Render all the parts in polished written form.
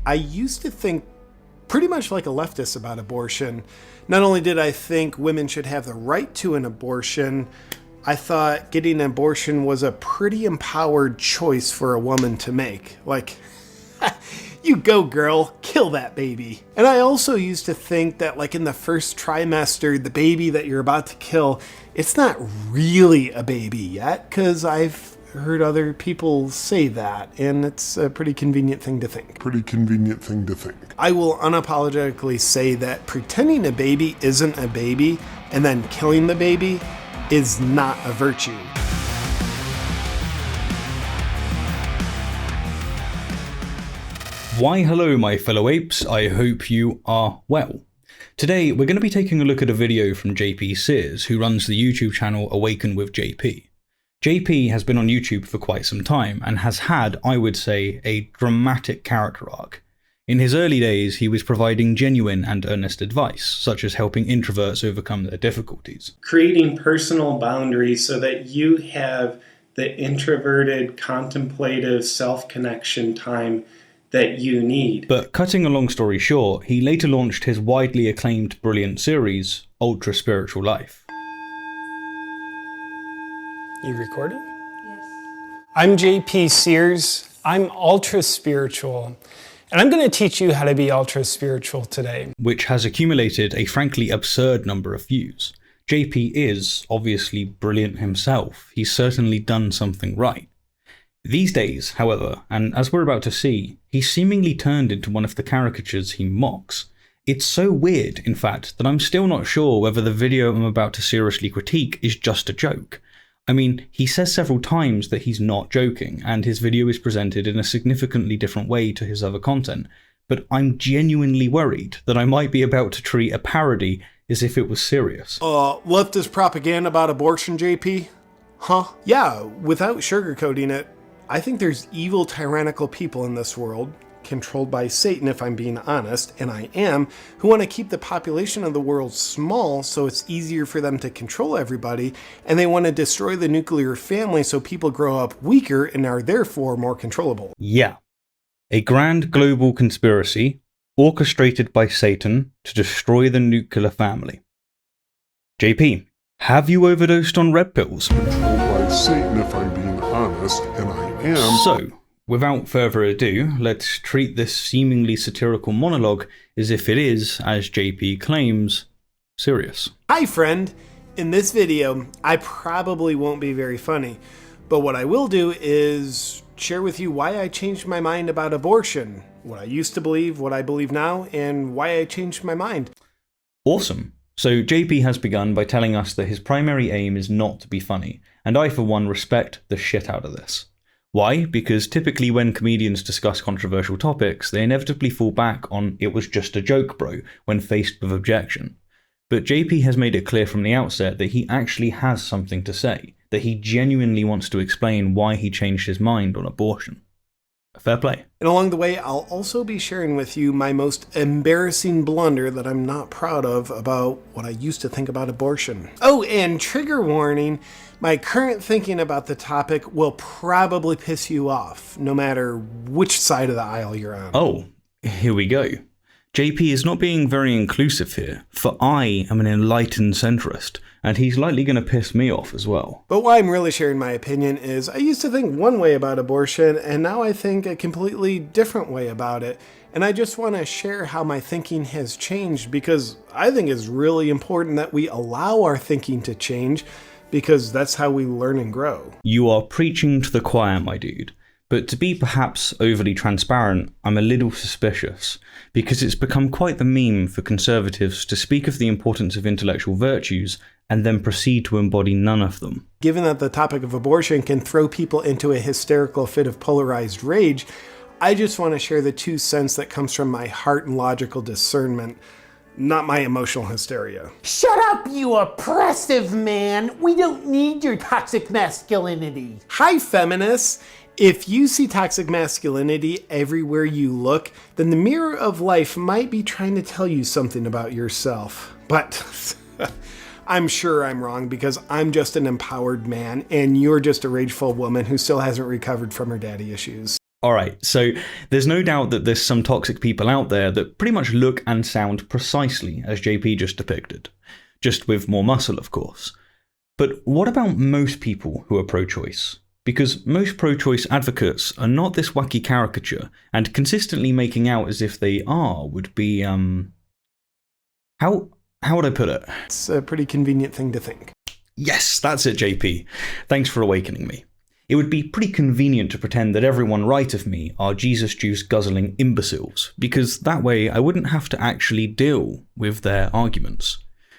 I used to think pretty much like a leftist about abortion. Not only did I think women should have the right to an abortion, I thought getting an abortion was a pretty empowered choice for a woman to make. Like, you go girl, kill that baby. And I also used to think that like in the first trimester, the baby that you're about to kill, it's not really a baby yet, because I've heard other people say that, and it's a pretty convenient thing to think. I will unapologetically say that pretending a baby isn't a baby and then killing the baby is not a virtue. Why hello my fellow apes, I hope you are well. Today we're going to be taking a look at a video from JP Sears, who runs the YouTube channel Awaken with JP. JP has been on YouTube for quite some time and has had, I would say, a dramatic character arc. In his early days, he was providing genuine and earnest advice, such as helping introverts overcome their difficulties. Creating personal boundaries so that you have the introverted, contemplative self-connection time that you need. But cutting a long story short, he later launched his widely acclaimed brilliant series, Ultra Spiritual Life. You recording? Yes. I'm JP Sears. I'm ultra spiritual. And I'm going to teach you how to be ultra spiritual today. Which has accumulated a frankly absurd number of views. JP is obviously brilliant himself. He's certainly done something right. These days, however, and as we're about to see, he's seemingly turned into one of the caricatures he mocks. It's so weird, in fact, that I'm still not sure whether the video I'm about to seriously critique is just a joke. I mean, he says several times that he's not joking, and his video is presented in a significantly different way to his other content, but I'm genuinely worried that I might be about to treat a parody as if it was serious. Leftist propaganda about abortion, JP? Huh? Yeah, without sugarcoating it, I think there's evil, tyrannical people in this world, controlled by Satan if I'm being honest, and I am, who want to keep the population of the world small so it's easier for them to control everybody, and they want to destroy the nuclear family so people grow up weaker and are therefore more controllable. Yeah. A grand global conspiracy orchestrated by Satan to destroy the nuclear family. JP, have you overdosed on red pills? Controlled by Satan if I'm being honest, and I am. So, without further ado, let's treat this seemingly satirical monologue as if it is, as JP claims, serious. Hi friend! In this video, I probably won't be very funny, but what I will do is share with you why I changed my mind about abortion, what I used to believe, what I believe now, and why I changed my mind. Awesome. So JP has begun by telling us that his primary aim is not to be funny, and I for one respect the shit out of this. Why? Because typically when comedians discuss controversial topics, they inevitably fall back on "it was just a joke, bro," when faced with objection. But JP has made it clear from the outset that he actually has something to say, that he genuinely wants to explain why he changed his mind on abortion. Fair play. And along the way, I'll also be sharing with you my most embarrassing blunder that I'm not proud of about what I used to think about abortion. Oh, and trigger warning, my current thinking about the topic will probably piss you off, no matter which side of the aisle you're on. Oh, here we go. JP is not being very inclusive here, for I am an enlightened centrist, and he's likely going to piss me off as well. But why I'm really sharing my opinion is I used to think one way about abortion, and now I think a completely different way about it. And I just want to share how my thinking has changed, because I think it's really important that we allow our thinking to change, because that's how we learn and grow. You are preaching to the choir, my dude. But to be perhaps overly transparent, I'm a little suspicious, because it's become quite the meme for conservatives to speak of the importance of intellectual virtues and then proceed to embody none of them. Given that the topic of abortion can throw people into a hysterical fit of polarized rage, I just want to share the 2 cents that comes from my heart and logical discernment, not my emotional hysteria. Shut up, you oppressive man! We don't need your toxic masculinity. Hi, feminists! If you see toxic masculinity everywhere you look, then the mirror of life might be trying to tell you something about yourself. But I'm sure I'm wrong, because I'm just an empowered man and you're just a rageful woman who still hasn't recovered from her daddy issues. Alright, so there's no doubt that there's some toxic people out there that pretty much look and sound precisely as JP just depicted. Just with more muscle, of course. But what about most people who are pro-choice? Because most pro-choice advocates are not this wacky caricature, and consistently making out as if they are would be, How would I put it? It's a pretty convenient thing to think. Yes, that's it, JP. Thanks for awakening me. It would be pretty convenient to pretend that everyone right of me are Jesus juice guzzling imbeciles, because that way I wouldn't have to actually deal with their arguments.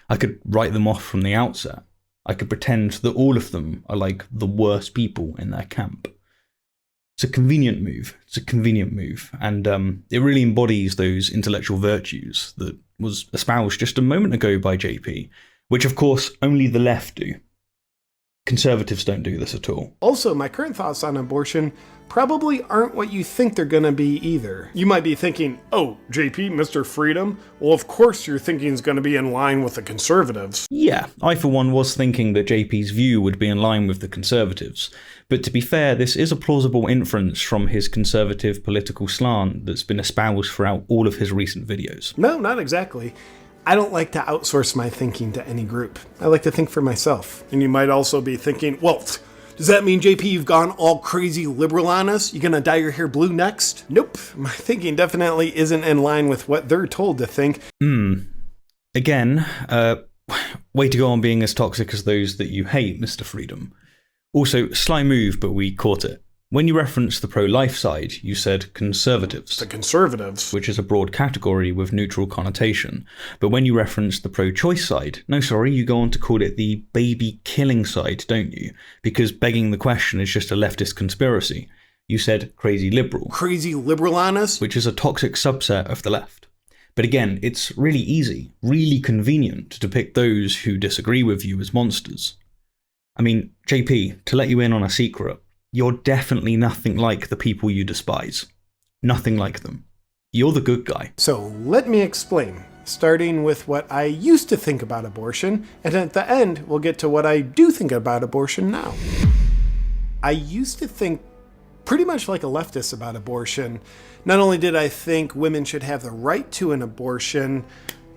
I could write them off from the outset. I could pretend that all of them are like the worst people in their camp. It's a convenient move. And it really embodies those intellectual virtues that was espoused just a moment ago by JP, which of course only the left do. Conservatives don't do this at all. Also, my current thoughts on abortion probably aren't what you think they're gonna be either. You might be thinking, oh, JP, Mr. Freedom? Well, of course your thinking's gonna be in line with the conservatives. Yeah, I for one was thinking that JP's view would be in line with the conservatives. But to be fair, this is a plausible inference from his conservative political slant that's been espoused throughout all of his recent videos. No, not exactly. I don't like to outsource my thinking to any group. I like to think for myself. And you might also be thinking, well, does that mean, JP, you've gone all crazy liberal on us? You gonna dye your hair blue next? Nope. My thinking definitely isn't in line with what they're told to think. Again, way to go on being as toxic as those that you hate, Mr. Freedom. Also, sly move, but we caught it. When you referenced the pro-life side, you said conservatives. The conservatives. Which is a broad category with neutral connotation. But when you referenced the pro-choice side, you go on to call it the baby-killing side, don't you? Because begging the question is just a leftist conspiracy. You said crazy liberal. Crazy liberal on us? Which is a toxic subset of the left. But again, it's really easy, really convenient to depict those who disagree with you as monsters. I mean, JP, to let you in on a secret, you're definitely nothing like the people you despise. Nothing like them. You're the good guy. So let me explain, starting with what I used to think about abortion, and at the end we'll get to what I do think about abortion now. I used to think pretty much like a leftist about abortion. Not only did I think women should have the right to an abortion,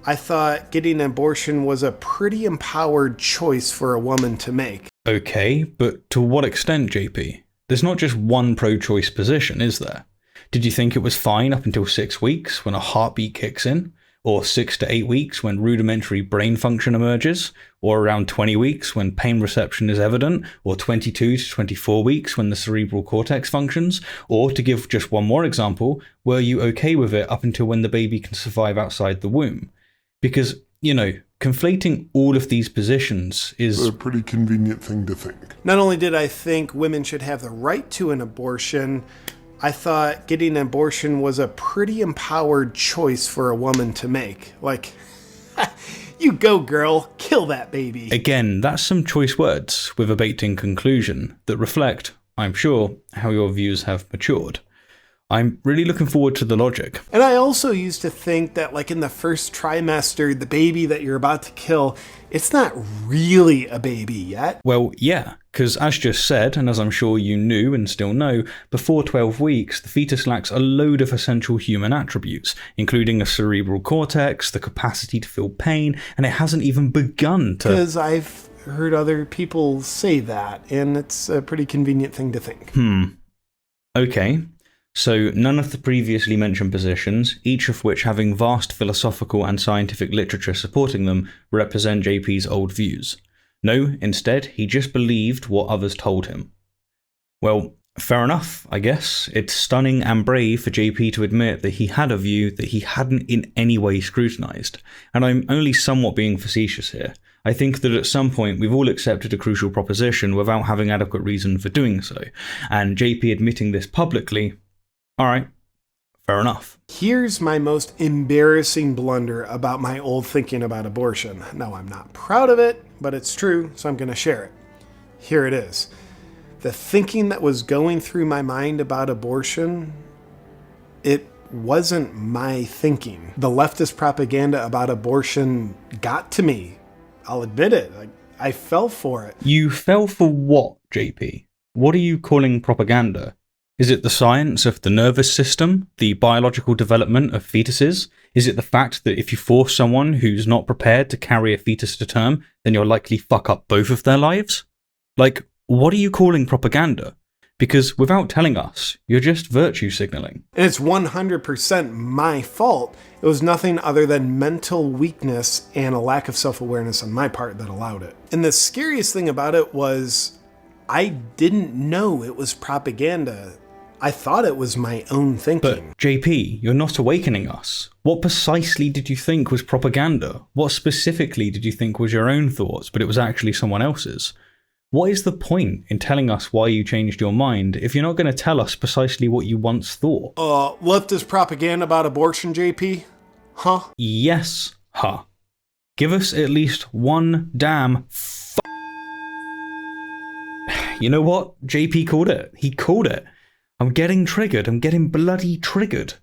I thought getting an abortion was a pretty empowered choice for a woman to make. Okay, but to what extent, JP? There's not just one pro-choice position, is there? Did you think it was fine up until 6 weeks when a heartbeat kicks in? Or 6 to 8 weeks when rudimentary brain function emerges? Or around 20 weeks when pain reception is evident? Or 22 to 24 weeks when the cerebral cortex functions? Or, to give just one more example, were you okay with it up until when the baby can survive outside the womb? Because, conflating all of these positions is a pretty convenient thing to think. Not only did I think women should have the right to an abortion, I thought getting an abortion was a pretty empowered choice for a woman to make. Like, you go girl, kill that baby. Again, that's some choice words with a baked-in conclusion that reflect, I'm sure, how your views have matured. I'm really looking forward to the logic. And I also used to think that, like, in the first trimester, the baby that you're about to kill, it's not really a baby yet. Well, yeah, because as just said, and as I'm sure you knew and still know, before 12 weeks, the fetus lacks a load of essential human attributes, including a cerebral cortex, the capacity to feel pain, and it hasn't even begun to... Because I've heard other people say that, and it's a pretty convenient thing to think. Okay. So none of the previously mentioned positions, each of which having vast philosophical and scientific literature supporting them, represent JP's old views. No, instead, he just believed what others told him. Well, fair enough, I guess. It's stunning and brave for JP to admit that he had a view that he hadn't in any way scrutinised. And I'm only somewhat being facetious here. I think that at some point we've all accepted a crucial proposition without having adequate reason for doing so. And JP admitting this publicly... Alright, fair enough. Here's my most embarrassing blunder about my old thinking about abortion. Now, I'm not proud of it, but it's true, so I'm going to share it. Here it is. The thinking that was going through my mind about abortion, it wasn't my thinking. The leftist propaganda about abortion got to me. I'll admit it. I fell for it. You fell for what, JP? What are you calling propaganda? Is it the science of the nervous system, the biological development of fetuses? Is it the fact that if you force someone who's not prepared to carry a fetus to term, then you'll likely fuck up both of their lives? Like, what are you calling propaganda? Because without telling us, you're just virtue signaling. And it's 100% my fault. It was nothing other than mental weakness and a lack of self-awareness on my part that allowed it. And the scariest thing about it was I didn't know it was propaganda. I thought it was my own thinking. But JP, you're not awakening us. What precisely did you think was propaganda? What specifically did you think was your own thoughts, but it was actually someone else's? What is the point in telling us why you changed your mind if you're not going to tell us precisely what you once thought? Leftist propaganda about abortion, JP? Huh? Yes, huh. Give us at least one damn You know what? JP called it. He called it. I'm getting triggered. I'm getting bloody triggered.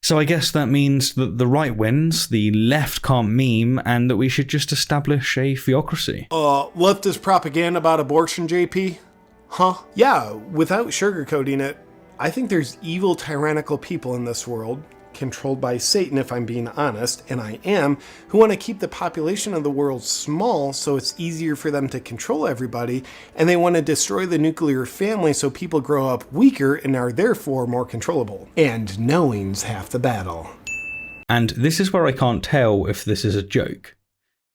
So I guess that means that the right wins, the left can't meme, and that we should just establish a theocracy. Leftist propaganda about abortion, JP? Huh? Yeah, without sugarcoating it, I think there's evil, tyrannical people in this world, controlled by Satan if I'm being honest, and I am, who want to keep the population of the world small so it's easier for them to control everybody, and they want to destroy the nuclear family so people grow up weaker and are therefore more controllable. And knowing's half the battle. And this is where I can't tell if this is a joke.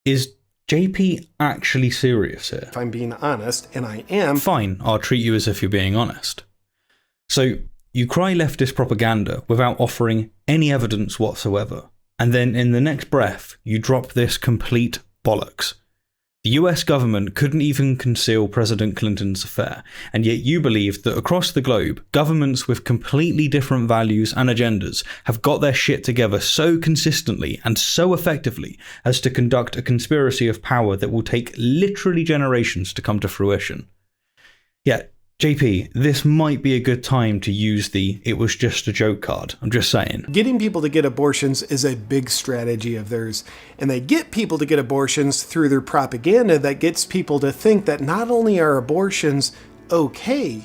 Is JP actually serious here? If I'm being honest, and I am... Fine, I'll treat you as if you're being honest. So, you cry leftist propaganda without offering any evidence whatsoever, and then in the next breath, you drop this complete bollocks. The US government couldn't even conceal President Clinton's affair, and yet you believe that across the globe, governments with completely different values and agendas have got their shit together so consistently and so effectively as to conduct a conspiracy of power that will take literally generations to come to fruition. Yet, JP, this might be a good time to use the "it was just a joke" card. I'm just saying. Getting people to get abortions is a big strategy of theirs, and they get people to get abortions through their propaganda that gets people to think that not only are abortions okay,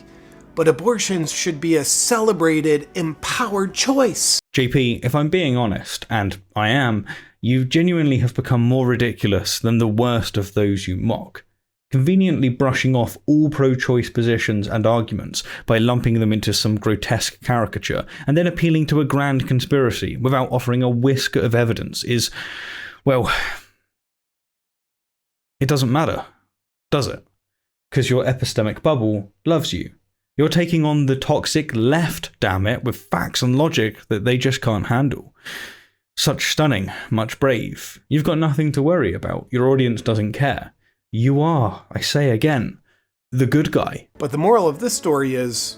but abortions should be a celebrated, empowered choice. JP, if I'm being honest, and I am, you genuinely have become more ridiculous than the worst of those you mock. Conveniently brushing off all pro-choice positions and arguments by lumping them into some grotesque caricature, and then appealing to a grand conspiracy without offering a whisk of evidence is, well, it doesn't matter, does it? Because your epistemic bubble loves you. You're taking on the toxic left, damn it, with facts and logic that they just can't handle. Such stunning, much brave. You've got nothing to worry about. Your audience doesn't care. You are, I say again, the good guy. But the moral of this story is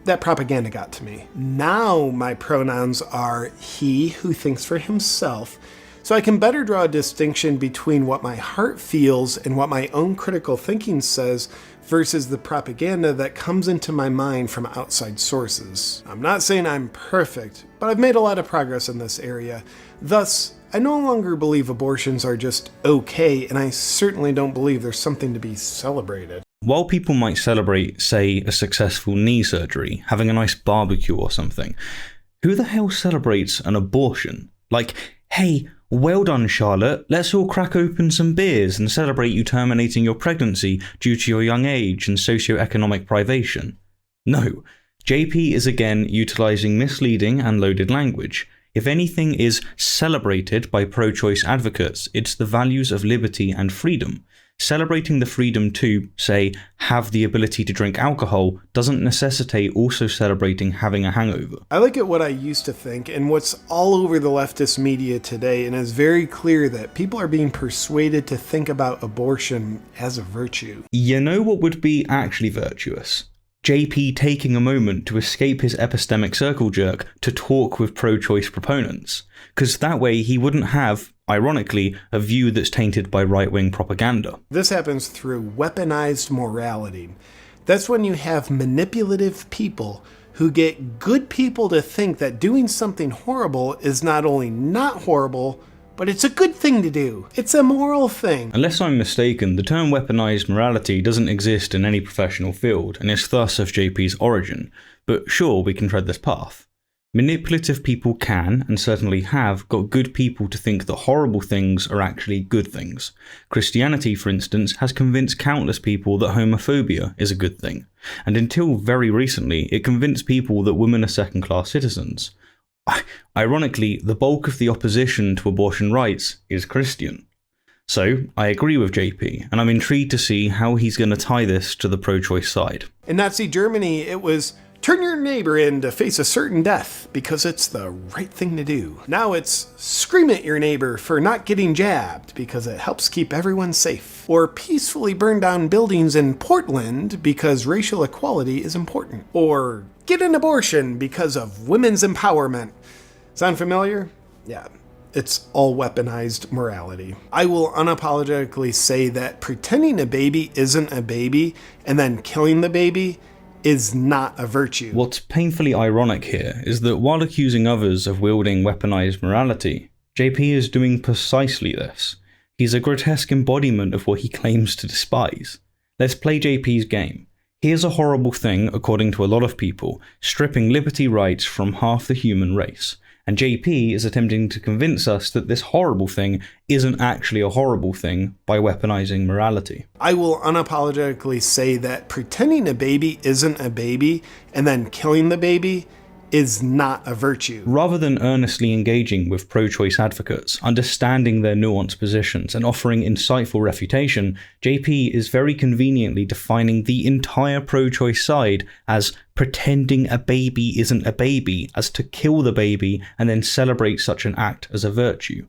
that propaganda got to me. Now my pronouns are he who thinks for himself, so I can better draw a distinction between what my heart feels and what my own critical thinking says versus the propaganda that comes into my mind from outside sources. I'm not saying I'm perfect, but I've made a lot of progress in this area. Thus, I no longer believe abortions are just okay, and I certainly don't believe there's something to be celebrated. While people might celebrate, say, a successful knee surgery, having a nice barbecue or something, who the hell celebrates an abortion? Like, hey, well done, Charlotte, let's all crack open some beers and celebrate you terminating your pregnancy due to your young age and socioeconomic privation. No, JP is again utilising misleading and loaded language. If anything is celebrated by pro-choice advocates, it's the values of liberty and freedom. Celebrating the freedom to, say, have the ability to drink alcohol doesn't necessitate also celebrating having a hangover. I look at what I used to think and what's all over the leftist media today, and it's very clear that people are being persuaded to think about abortion as a virtue. You know what would be actually virtuous? JP taking a moment to escape his epistemic circle jerk to talk with pro-choice proponents, because that way he wouldn't have, ironically, a view that's tainted by right-wing propaganda. This happens through weaponized morality. That's when you have manipulative people who get good people to think that doing something horrible is not only not horrible, but it's a good thing to do. It's a moral thing. Unless I'm mistaken, the term weaponized morality doesn't exist in any professional field, and is thus of JP's origin, but sure, we can tread this path. Manipulative people can, and certainly have, got good people to think that horrible things are actually good things. Christianity, for instance, has convinced countless people that homophobia is a good thing, and until very recently, it convinced people that women are second-class citizens. Ironically, the bulk of the opposition to abortion rights is Christian. So, I agree with JP, and I'm intrigued to see how he's going to tie this to the pro-choice side. In Nazi Germany, it was turn your neighbor in to face a certain death because it's the right thing to do. Now it's scream at your neighbor for not getting jabbed because it helps keep everyone safe. Or peacefully burn down buildings in Portland because racial equality is important. Or get an abortion because of women's empowerment. Sound familiar? Yeah. It's all weaponized morality. I will unapologetically say that pretending a baby isn't a baby and then killing the baby is not a virtue. What's painfully ironic here is that while accusing others of wielding weaponized morality, JP is doing precisely this. He's a grotesque embodiment of what he claims to despise. Let's play JP's game. Here's a horrible thing, according to a lot of people, stripping liberty rights from half the human race. And JP is attempting to convince us that this horrible thing isn't actually a horrible thing by weaponizing morality. I will unapologetically say that pretending a baby isn't a baby and then killing the baby is not a virtue. Rather than earnestly engaging with pro-choice advocates, understanding their nuanced positions, and offering insightful refutation, JP is very conveniently defining the entire pro-choice side as pretending a baby isn't a baby, as to kill the baby and then celebrate such an act as a virtue.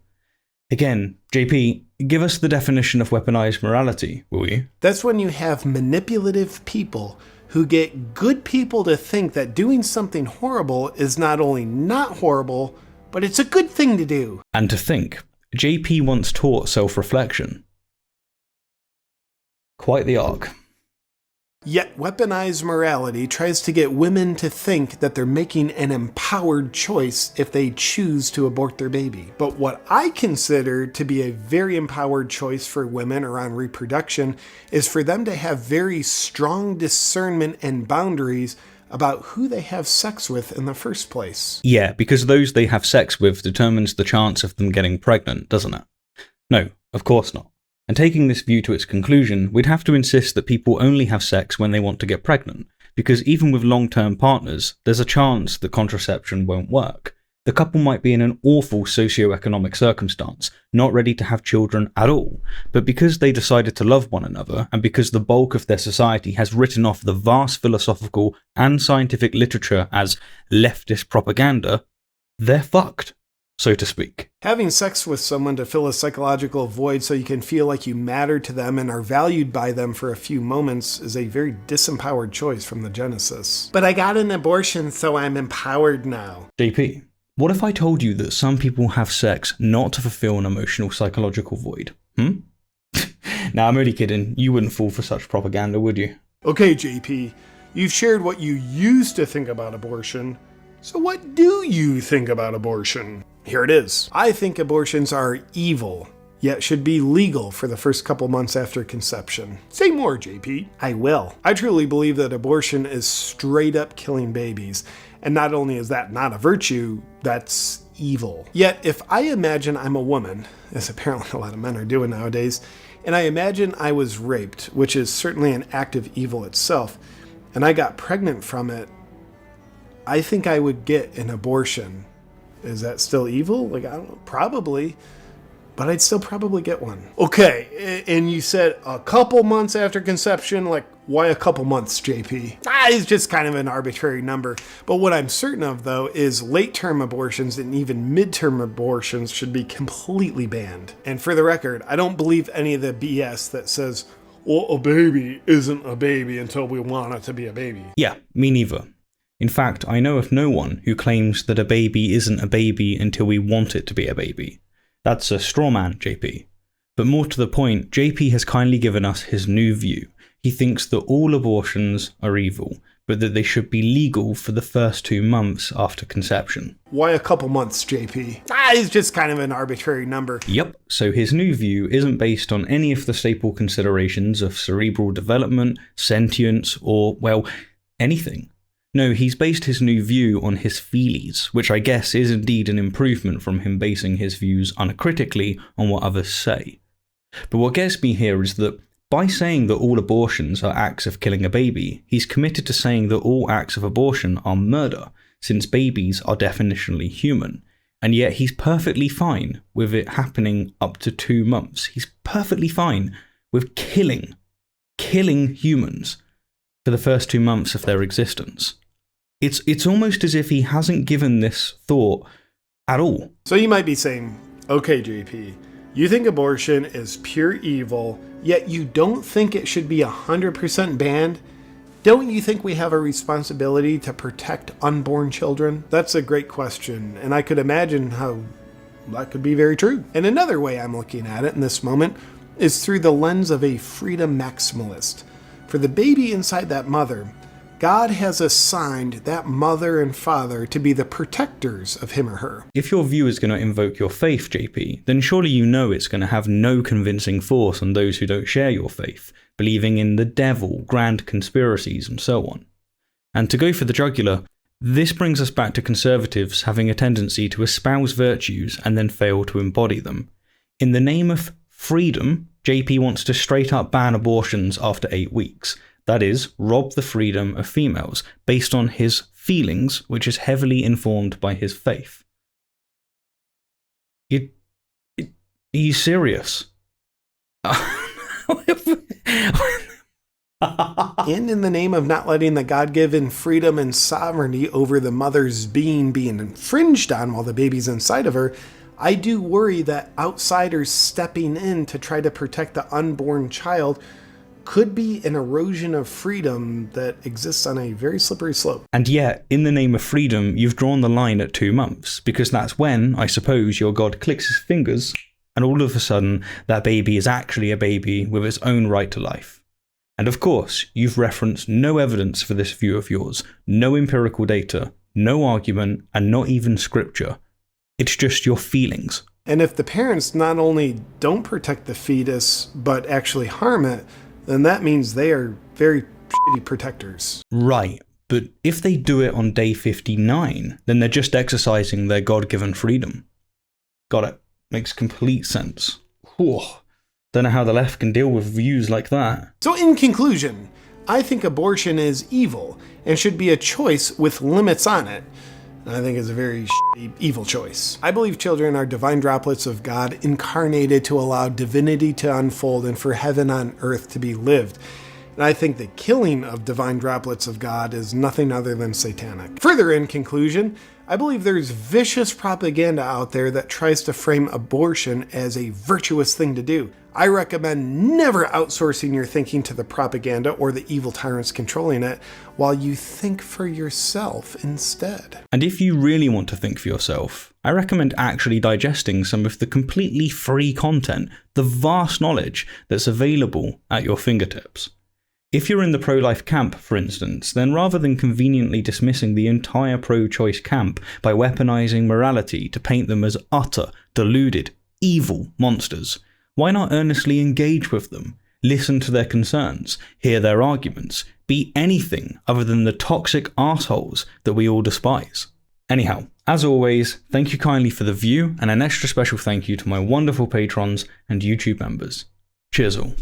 Again, JP, give us the definition of weaponized morality, will you? That's when you have manipulative people who get good people to think that doing something horrible is not only not horrible, but it's a good thing to do. And to think, JP once taught self-reflection. Quite the arc. Yet weaponized morality tries to get women to think that they're making an empowered choice if they choose to abort their baby. But what I consider to be a very empowered choice for women around reproduction is for them to have very strong discernment and boundaries about who they have sex with in the first place. Yeah, because those they have sex with determines the chance of them getting pregnant, doesn't it? No, of course not. And taking this view to its conclusion, we'd have to insist that people only have sex when they want to get pregnant, because even with long-term partners, there's a chance that contraception won't work. The couple might be in an awful socio-economic circumstance, not ready to have children at all, but because they decided to love one another, and because the bulk of their society has written off the vast philosophical and scientific literature as leftist propaganda, they're fucked, so to speak. Having sex with someone to fill a psychological void so you can feel like you matter to them and are valued by them for a few moments is a very disempowered choice from the Genesis. But I got an abortion, so I'm empowered now. JP, what if I told you that some people have sex not to fulfill an emotional psychological void? Nah, I'm only kidding. You wouldn't fall for such propaganda, would you? Okay, JP, you've shared what you used to think about abortion. So what do you think about abortion? Here it is. I think abortions are evil, yet should be legal for the first couple months after conception. Say more, JP. I will. I truly believe that abortion is straight up killing babies. And not only is that not a virtue, that's evil. Yet if I imagine I'm a woman, as apparently a lot of men are doing nowadays, and I imagine I was raped, which is certainly an act of evil itself, and I got pregnant from it, I think I would get an abortion. Is that still evil? Like, I don't know, probably, but I'd still probably get one. Okay, and you said a couple months after conception, like, why a couple months, JP? It's just kind of an arbitrary number. But what I'm certain of, though, is late-term abortions and even mid-term abortions should be completely banned. And for the record, I don't believe any of the BS that says, well, a baby isn't a baby until we want it to be a baby. Yeah, me neither. In fact, I know of no one who claims that a baby isn't a baby until we want it to be a baby. That's a straw man, JP. But more to the point, JP has kindly given us his new view. He thinks that all abortions are evil, but that they should be legal for the first 2 months after conception. Why a couple months, JP? It's just kind of an arbitrary number. Yep, so his new view isn't based on any of the staple considerations of cerebral development, sentience, or, well, anything. No, he's based his new view on his feelies, which I guess is indeed an improvement from him basing his views uncritically on what others say. But what gets me here is that by saying that all abortions are acts of killing a baby, he's committed to saying that all acts of abortion are murder, since babies are definitionally human. And yet he's perfectly fine with it happening up to 2 months. He's perfectly fine with killing humans for the first 2 months of their existence. It's almost as if he hasn't given this thought at all. So you might be saying, okay, JP, you think abortion is pure evil, yet you don't think it should be 100% banned? Don't you think we have a responsibility to protect unborn children? That's a great question, and I could imagine how that could be very true. And another way I'm looking at it in this moment is through the lens of a freedom maximalist. For the baby inside that mother, God has assigned that mother and father to be the protectors of him or her. If your view is going to invoke your faith, JP, then surely you know it's going to have no convincing force on those who don't share your faith, believing in the devil, grand conspiracies, and so on. And to go for the jugular, this brings us back to conservatives having a tendency to espouse virtues and then fail to embody them. In the name of freedom, JP wants to straight up ban abortions after 8 weeks. That is, rob the freedom of females, based on his feelings, which is heavily informed by his faith. Are you serious? And in the name of not letting the God-given freedom and sovereignty over the mother's being infringed on while the baby's inside of her, I do worry that outsiders stepping in to try to protect the unborn child could be an erosion of freedom that exists on a very slippery slope. And yet, in the name of freedom, you've drawn the line at 2 months, because that's when, I suppose, your God clicks his fingers, and all of a sudden, that baby is actually a baby with its own right to life. And of course, you've referenced no evidence for this view of yours, no empirical data, no argument, and not even scripture. It's just your feelings. And if the parents not only don't protect the fetus, but actually harm it, then that means they are very shitty protectors. Right, but if they do it on day 59, then they're just exercising their God-given freedom. Got it. Makes complete sense. Whew. Don't know how the left can deal with views like that. So in conclusion, I think abortion is evil and should be a choice with limits on it. I think it's a very evil choice. I believe children are divine droplets of God incarnated to allow divinity to unfold and for heaven on earth to be lived. And I think the killing of divine droplets of God is nothing other than satanic. Further, in conclusion, I believe there's vicious propaganda out there that tries to frame abortion as a virtuous thing to do. I recommend never outsourcing your thinking to the propaganda or the evil tyrants controlling it, while you think for yourself instead. And if you really want to think for yourself, I recommend actually digesting some of the completely free content, the vast knowledge that's available at your fingertips. If you're in the pro-life camp, for instance, then rather than conveniently dismissing the entire pro-choice camp by weaponizing morality to paint them as utter, deluded, evil monsters, why not earnestly engage with them, listen to their concerns, hear their arguments, be anything other than the toxic assholes that we all despise? Anyhow, as always, thank you kindly for the view, and an extra special thank you to my wonderful patrons and YouTube members. Cheers all.